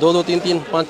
2 3